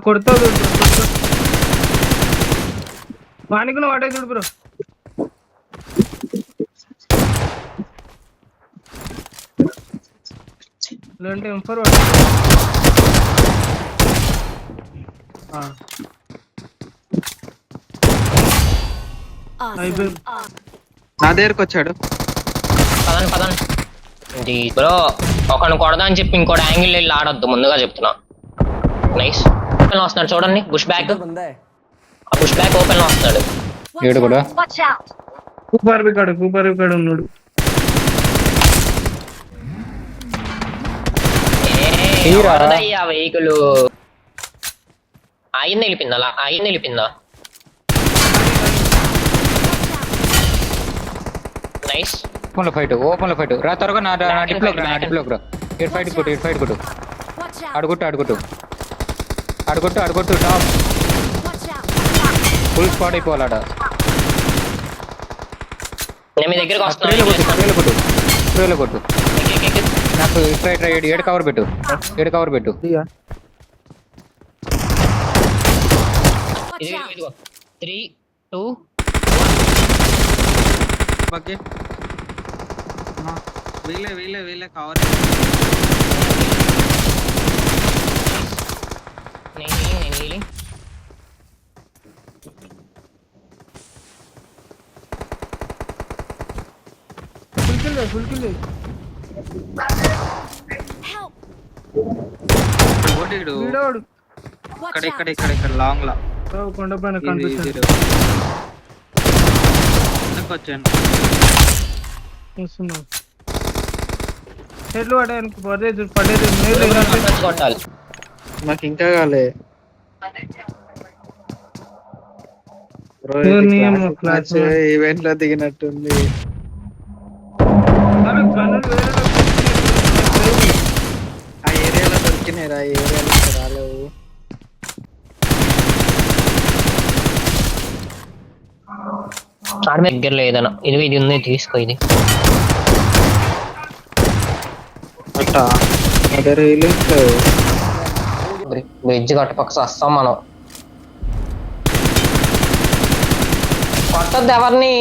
కొడతావు వానికి నువ్వు వాటే చూడు బ్రో. లేదంటే M4 అయిపోయింది. నా దగ్గరకు వచ్చాడు. పదండి బ్రో, ఒకరిని కొడదా అని చెప్పి ఇంకోటి యాంగిల్ వెళ్ళి ఆడొద్దు, ముందుగా చెప్తున్నా. నైస్ ఓపెన్ వస్తున్నాడు చూడండి, push back. Push back open వస్తున్నాడు. ఏడు కూడా కూపర్ వికాడు ఉన్నాడు. అయ్యా వెహికల్ అయింది వెళ్ళిపోయిందా. నైస్. ఓపెన్ లో ఫైట్ రా త్వరగా. నా డిప్లోకి రా. ఎయిర్ ఫైట్ కొట్టు. అడుగుట్టు టాప్ ఫుల్ స్పాట్ అయిపోవాలాడ. నేను మీ దగ్గరకు వస్తున్నాను. కొట్టు నాకు స్ట్రైట్ రైట్ ఏడు కవర్ పెట్టు. 3, 2 వీళ్ళే కవర్. నేను హీలింగ్. Full kill. వీడోడు ఇక్కడ లాంగ్ లా కొండ పైన కనిపిస్తుంది. వచ్చాను. చెట్లు పడేదానికి పడేది కొట్టాలి. నాకు ఇంకా కాలే ఈవెంట్ లో దిగినట్టుంది. ఆ ఏరియాలో దొరికినాయి. ఆ ఏరియాలో రాలేవు. దగ్గరలో ఏదైనా ఇది ఉంది, తీసుకో. ఇది బ్రిడ్జ్ కట్టుపక్క వస్తాం మనం. కొట్టద్దు ఎవరిని.